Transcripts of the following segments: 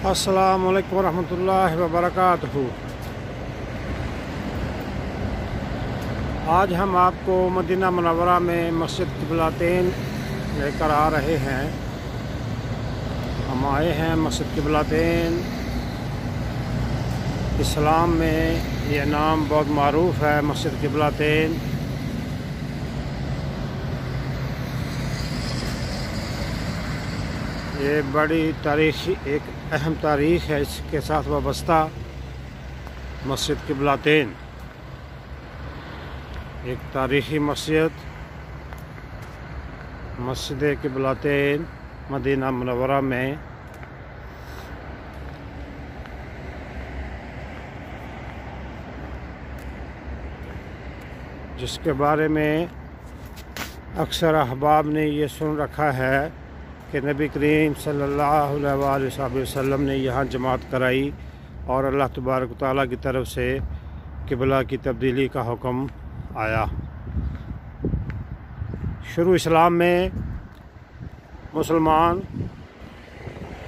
السلام علیکم ورحمۃ اللہ وبرکاتہ۔ آج ہم آپ کو مدینہ منورہ میں مسجد قبلتین لے کر آ رہے ہیں۔ ہم آئے ہیں مسجد قبلتین۔ اسلام میں یہ نام بہت معروف ہے، مسجد قبلتین۔ یہ بڑی تاریخی ایک اہم تاریخ ہے، اس کے ساتھ وابستہ مسجد قبلتین ایک تاریخی مسجد قبلتین مدینہ منورہ میں جس کے بارے میں اکثر احباب نے یہ سن رکھا ہے کہ نبی کریم صلی اللہ علیہ وسلم نے یہاں جماعت کرائی اور اللہ تبارک و تعالیٰ کی طرف سے قبلہ کی تبدیلی کا حکم آیا۔ شروع اسلام میں مسلمان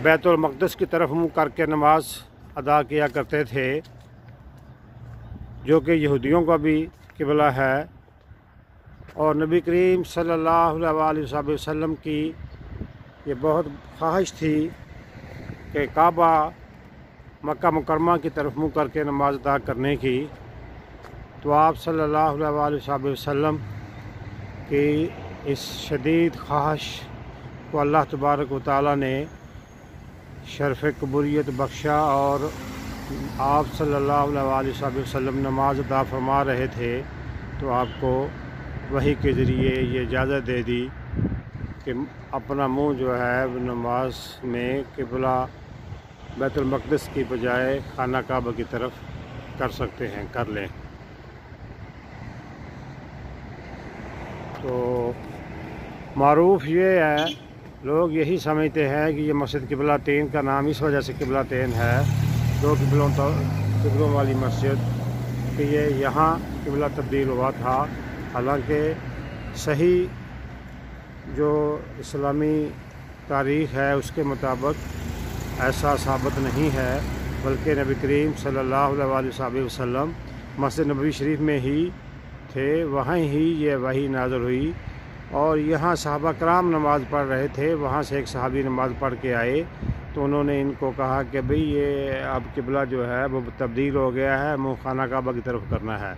بیت المقدس کی طرف منہ کر کے نماز ادا کیا کرتے تھے، جو کہ یہودیوں کا بھی قبلہ ہے، اور نبی کریم صلی اللہ علیہ وسلم کی یہ بہت خواہش تھی کہ کعبہ مکہ مکرمہ کی طرف منہ کر کے نماز ادا کرنے کی، تو آپ صلی اللہ علیہ وسلم کی اس شدید خواہش کو اللہ تبارک و تعالیٰ نے شرف قبولیت بخشا، اور آپ صلی اللہ علیہ وسلم نماز ادا فرما رہے تھے تو آپ کو وحی کے ذریعے یہ اجازت دے دی کہ اپنا منہ جو ہے نماز میں قبلہ بیت المقدس کی بجائے خانہ کعبہ کی طرف کر لیں۔ تو معروف یہ ہے، لوگ یہی سمجھتے ہیں کہ یہ مسجد قبلتین کا نام اس وجہ سے قبلتین ہے، دو قبلوں والی مسجد، کہ یہ یہاں قبلہ تبدیل ہوا تھا۔ حالانکہ صحیح جو اسلامی تاریخ ہے اس کے مطابق ایسا ثابت نہیں ہے، بلکہ نبی کریم صلی اللہ علیہ وسلم مسجد نبوی شریف میں ہی تھے، وہیں ہی یہ وحی نازل ہوئی، اور یہاں صحابہ کرام نماز پڑھ رہے تھے۔ وہاں سے ایک صحابی نماز پڑھ کے آئے تو انہوں نے ان کو کہا کہ بھئی یہ اب قبلہ جو ہے وہ تبدیل ہو گیا ہے، منہ خانہ کعبہ کی طرف کرنا ہے۔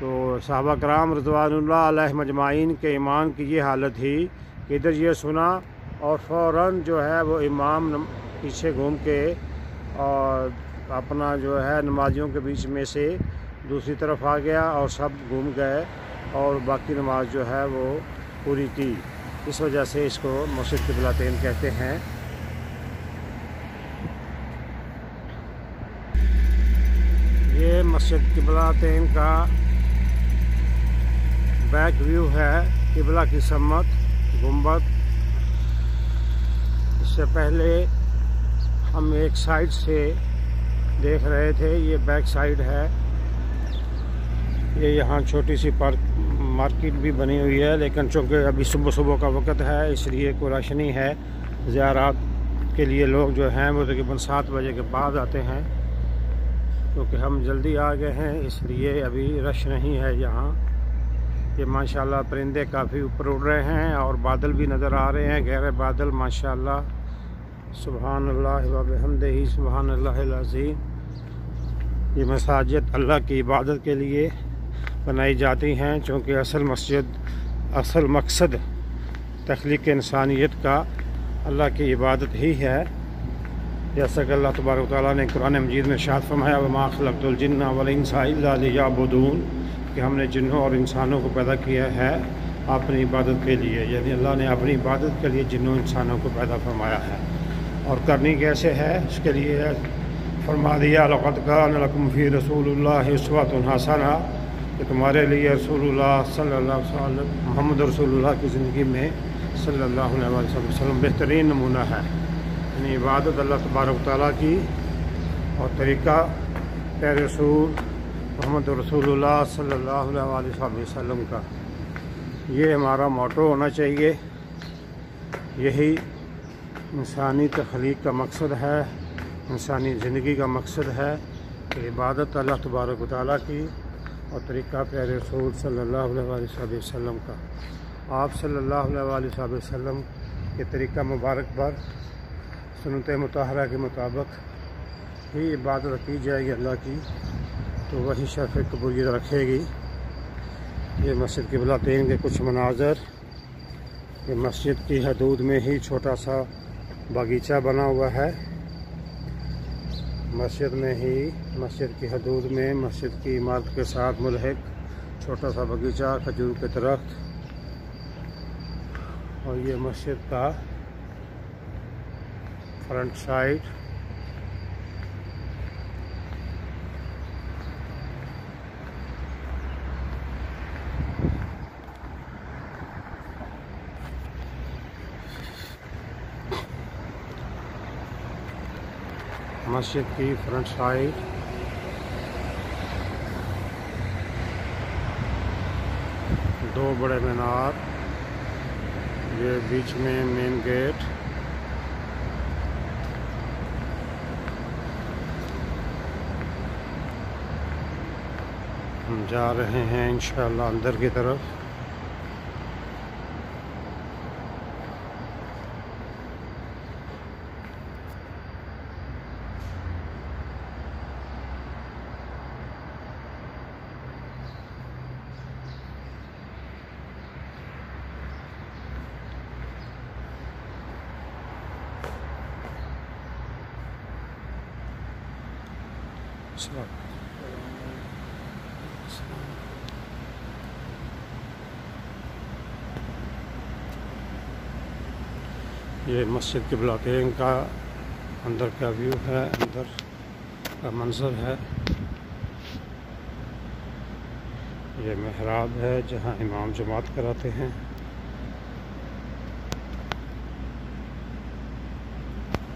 تو صحابہ کرام رضوان اللہ علیہ مجمعین کے ایمان کی یہ حالت تھی کہ ادھر یہ سنا اور فوراً جو ہے وہ امام پیچھے گھوم کے اور اپنا جو ہے نمازیوں کے بیچ میں سے دوسری طرف آ گیا، اور سب گھوم گئے اور باقی نماز جو ہے وہ پوری کی۔ اس وجہ سے اس کو مسجد قبلتین کہتے ہیں۔ یہ مسجد قبلتین کا بیک ویو ہے، قبلہ کی سمت گنبد۔ اس سے پہلے ہم ایک سائڈ سے دیکھ رہے تھے، یہ بیک سائڈ ہے۔ یہ یہاں چھوٹی سی مارکیٹ بھی بنی ہوئی ہے، لیکن چونکہ ابھی صبح کا وقت ہے اس لیے کوئی رش نہیں ہے۔ زیارات کے لیے لوگ جو ہیں وہ تقریباً 7 بجے کے بعد آتے ہیں، کیونکہ ہم جلدی آ گئے ہیں اس لیے ابھی رش نہیں ہے یہاں۔ یہ ماشاءاللہ پرندے کافی اوپر اڑ رہے ہیں اور بادل بھی نظر آ رہے ہیں، گہرے بادل، ماشاءاللہ، سبحان اللہ و بحمدہ، سبحان اللہ العظیم۔ یہ مساجد اللہ کی عبادت کے لیے بنائی جاتی ہیں، چونکہ اصل مقصد تخلیق انسانیت کا اللہ کی عبادت ہی ہے، جیسا کہ اللہ تبارک و تعالیٰ نے قرآن مجید میں ارشاد فرمایا وَمَا خَلَقْتُ الْجِنَّ وَالْإِنسَ إِلَّا لِيَعْبُدُونَ، کہ ہم نے جنوں اور انسانوں کو پیدا کیا ہے اپنی عبادت کے لیے، یعنی اللہ نے اپنی عبادت کے لیے جنوں انسانوں کو پیدا فرمایا ہے۔ اور کرنی کیسے ہے اس کے لیے فرما دیا لَقَدْ كَانَ لَكُمْ فِي رَسُولِ اللَّهِ أُسْوَةٌ حَسَنَةٌ، کہ تمہارے لیے رسول اللہ صلی اللہ علیہ وسلم، محمد رسول اللہ کی زندگی میں صلی اللہ علیہ وسلم بہترین نمونہ ہے، یعنی عبادت اللہ تبارک و تعالیٰ کی اور طریقہ پیارے رسول محمد رسول اللہ صلی اللہ علیہ وسلم کا۔ یہ ہمارا موٹو ہونا چاہیے، یہی انسانی تخلیق کا مقصد ہے انسانی زندگی کا مقصد ہے کہ عبادت اللہ تبارک و تعالیٰ کی اور طریقہ پیارے رسول صلی اللہ علیہ وسلم کا۔ آپ صلی اللہ علیہ وسلم کے طریقہ مبارک پر سنت مطہرہ کے مطابق ہی عبادت کی جائے گی اللہ کی، تو وہی شرف قبولیت رکھے گی۔ یہ مسجد قبلتین کے کچھ مناظر، یہ مسجد کی حدود میں ہی چھوٹا سا باغیچہ بنا ہوا ہے، مسجد میں ہی مسجد کی حدود میں مسجد کی عمارت کے ساتھ ملحق چھوٹا سا باغیچہ، کھجور کے درخت، اور یہ مسجد کا فرنٹ سائڈ۔ مسجد کی فرنٹ سائڈ دو بڑے مینار، یہ بیچ میں مین گیٹ، ہم جا رہے ہیں انشاءاللہ اندر کی طرف۔ یہ مسجد قبلتین کا اندر کا ویو ہے، اندر کا منظر ہے۔ یہ محراب ہے جہاں امام جماعت کراتے ہیں۔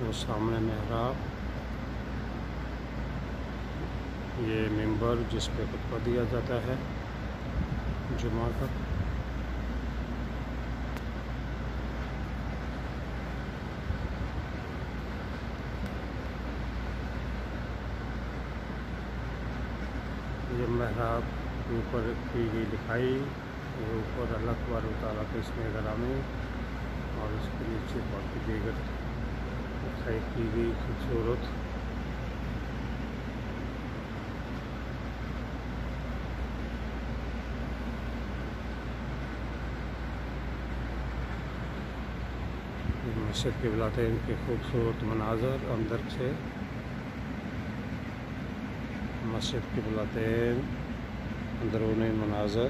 وہ سامنے محراب، یہ ممبر جس پہ خطبہ دیا جاتا ہے جمعہ کا۔ یہ محراب کے اوپر کی گئی لکھائی، یہ اوپر اللہ تبارک و تعالیٰ کے اسم گرامی، اور اس کے نیچے باقی دیگر لکھائی کی گئی خوبصورت۔ مسجد قبلتین کے خوبصورت مناظر اندر سے، مسجد قبلتین اندرونی مناظر۔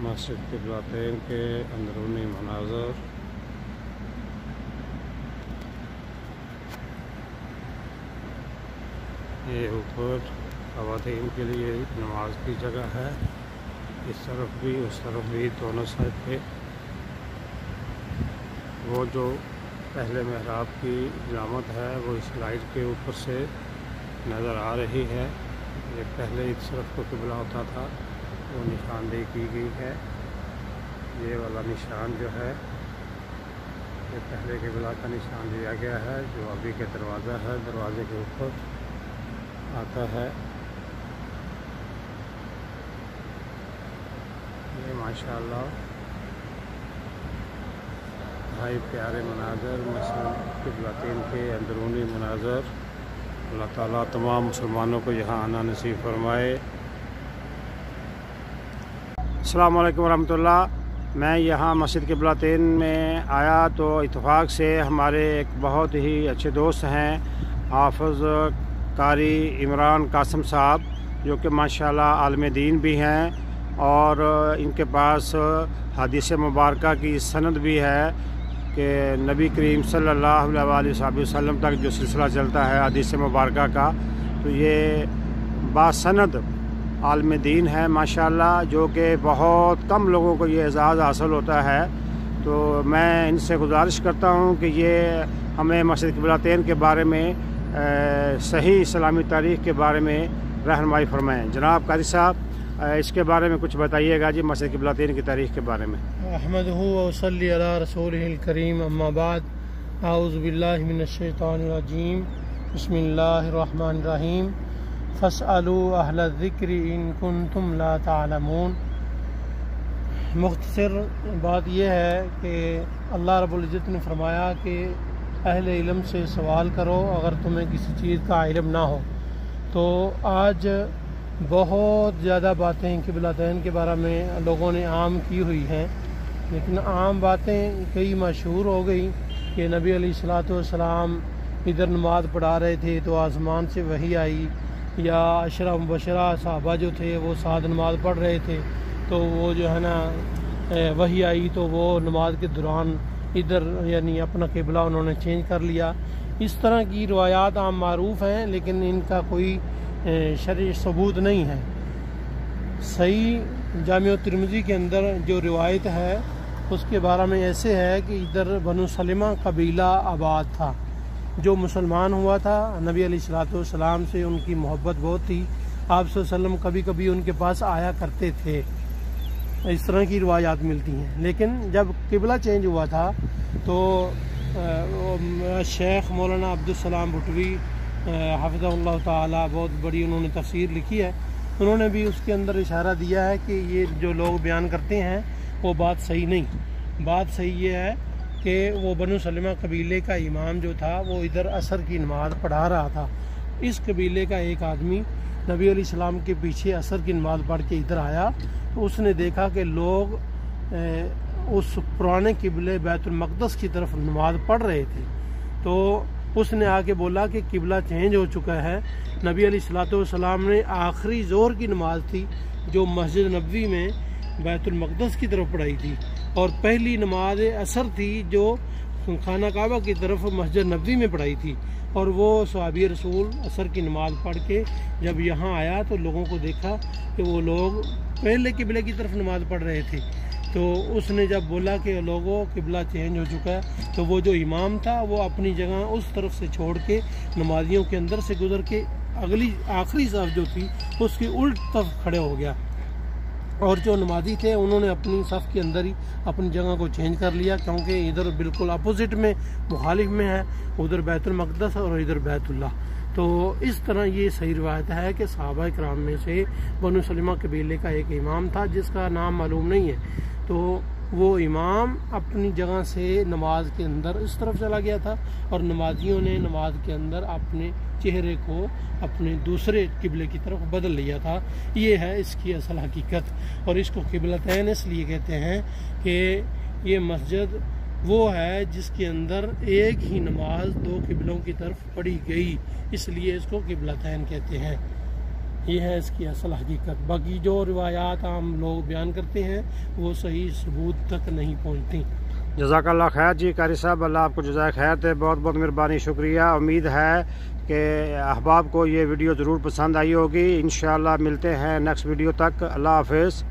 مسجد قبلتین کے اندرونی مناظر۔ یہ اوپر خواتین کے لیے نماز کی جگہ ہے، اس طرف بھی اس طرف بھی دونوں سائڈ پہ۔ وہ جو پہلے محراب کی علامت ہے وہ اس لائٹ کے اوپر سے نظر آ رہی ہے۔ یہ پہلے اس طرف کو قبلہ ہوتا تھا، وہ نشاندہی کی گئی ہے۔ یہ والا نشان جو ہے یہ پہلے قبلہ کا نشان دیا گیا ہے، جو ابھی کے دروازہ ہے، دروازے کے اوپر آتا ہے۔ یہ ماشاءاللہ بھائی پیارے مناظر، مسجد قبلتین کے اندرونی مناظر۔ اللہ تعالیٰ تمام مسلمانوں کو یہاں آنا نصیب فرمائے۔ السلام علیکم ورحمۃ اللہ۔ میں یہاں مسجد قبلتین میں آیا تو اتفاق سے ہمارے ایک بہت ہی اچھے دوست ہیں، حافظ قاری عمران قاسم صاحب، جو کہ ماشاءاللہ عالم دین بھی ہیں، اور ان کے پاس حدیث مبارکہ کی سند بھی ہے کہ نبی کریم صلی اللہ علیہ وسلم تک جو سلسلہ چلتا ہے حدیث مبارکہ کا، تو یہ باسند عالم دین ہے ماشاءاللہ، جو کہ بہت کم لوگوں کو یہ اعزاز حاصل ہوتا ہے۔ تو میں ان سے گزارش کرتا ہوں کہ یہ ہمیں مسجد قبلتین کے بارے میں صحیح اسلامی تاریخ کے بارے میں رہنمائی فرمائیں۔ جناب قاری صاحب اس کے بارے میں کچھ بتائیے گا جی، مسجد قبلتین کی تاریخ کے بارے میں۔ احمدہ و صلی علی رسولہ الکریم، اما بعد، اعوذ باللہ من الشیطان الرجیم، بسم اللہ الرحمن الرحیم، فاسألوا اہل الذکر ان کنتم لا تعلمون۔ مختصر بات یہ ہے کہ اللہ رب العزت نے فرمایا کہ اہل علم سے سوال کرو اگر تمہیں کسی چیز کا علم نہ ہو۔ تو آج بہت زیادہ باتیں قبلتین کے بارے میں لوگوں نے عام کی ہوئی ہیں، لیکن عام باتیں کئی مشہور ہو گئی کہ نبی علیہ الصلوۃ والسلام ادھر نماز پڑھا رہے تھے تو آسمان سے وحی آئی، یا عشرہ مبشرہ صحابہ جو تھے وہ ساتھ نماز پڑھ رہے تھے تو وہ جو ہے نا وحی آئی تو وہ نماز کے دوران ادھر یعنی اپنا قبلہ انہوں نے چینج کر لیا۔ اس طرح کی روایات عام معروف ہیں، لیکن ان کا کوئی شرعی ثبوت نہیں ہے۔ صحیح جامع ترمذی کے اندر جو روایت ہے اس کے بارے میں ایسے ہے کہ ادھر بنو سلمہ قبیلہ آباد تھا جو مسلمان ہوا تھا۔ نبی علیہ الصلوۃ والسلام سے ان کی محبت بہت تھی، آپ صلی اللہ علیہ وسلم کبھی کبھی ان کے پاس آیا کرتے تھے، اس طرح کی روایات ملتی ہیں۔ لیکن جب قبلہ چینج ہوا تھا تو شیخ مولانا عبدالسلام بھٹوی حفظہ اللہ تعالی، بہت بڑی انہوں نے تفسیر لکھی ہے، انہوں نے بھی اس کے اندر اشارہ دیا ہے کہ یہ جو لوگ بیان کرتے ہیں وہ بات صحیح نہیں۔ بات صحیح یہ ہے کہ وہ بنو سلمہ قبیلے کا امام جو تھا وہ ادھر عصر کی نماز پڑھا رہا تھا۔ اس قبیلے کا ایک آدمی نبی علیہ السلام کے پیچھے عصر کی نماز پڑھ کے ادھر آیا تو اس نے دیکھا کہ لوگ اس پرانے قبلے بیت المقدس کی طرف نماز پڑھ رہے تھے، تو اس نے آ کے بولا کہ قبلہ چینج ہو چکا ہے۔ نبی علیہ الصلوۃ والسلام نے آخری ظہر کی نماز تھی جو مسجد نبوی میں بیت المقدس کی طرف پڑھائی تھی، اور پہلی نماز عصر تھی جو خانہ کعبہ کی طرف مسجد نبوی میں پڑھائی تھی، اور وہ صحابی رسول عصر کی نماز پڑھ کے جب یہاں آیا تو لوگوں کو دیکھا کہ وہ لوگ پہلے قبلے کی طرف نماز پڑھ رہے تھے، تو اس نے جب بولا کہ لوگوں قبلہ چینج ہو چکا ہے تو وہ جو امام تھا وہ اپنی جگہ اس طرف سے چھوڑ کے نمازیوں کے اندر سے گزر کے اگلی آخری صف جو تھی اس کی الٹ طرف کھڑے ہو گیا، اور جو نمازی تھے انہوں نے اپنی صف کے اندر ہی اپنی جگہ کو چینج کر لیا، کیونکہ ادھر بالکل اپوزٹ میں مخالف میں ہے، ادھر بیت المقدس اور ادھر بیت اللہ۔ تو اس طرح یہ صحیح روایت ہے کہ صحابہ کرام میں سے بنو سلمہ قبیلے کا ایک امام تھا جس کا نام معلوم نہیں ہے، تو وہ امام اپنی جگہ سے نماز کے اندر اس طرف چلا گیا تھا، اور نمازیوں نے نماز کے اندر اپنے چہرے کو اپنے دوسرے قبلے کی طرف بدل لیا تھا۔ یہ ہے اس کی اصل حقیقت، اور اس کو قبلتین اس لیے کہتے ہیں کہ یہ مسجد وہ ہے جس کے اندر ایک ہی نماز دو قبلوں کی طرف پڑھی گئی، اس لیے اس کو قبلتین کہتے ہیں۔ یہ ہے اس کی اصل حقیقت۔ باقی جو روایات عام لوگ بیان کرتے ہیں وہ صحیح ثبوت تک نہیں پہنچتی۔ جزاک اللہ خیر جی قاری صاحب، اللہ آپ کو جزائے خیر دے، بہت بہت مہربانی، شکریہ۔ امید ہے کہ احباب کو یہ ویڈیو ضرور پسند آئی ہوگی۔ انشاءاللہ ملتے ہیں نیکسٹ ویڈیو تک، اللہ حافظ۔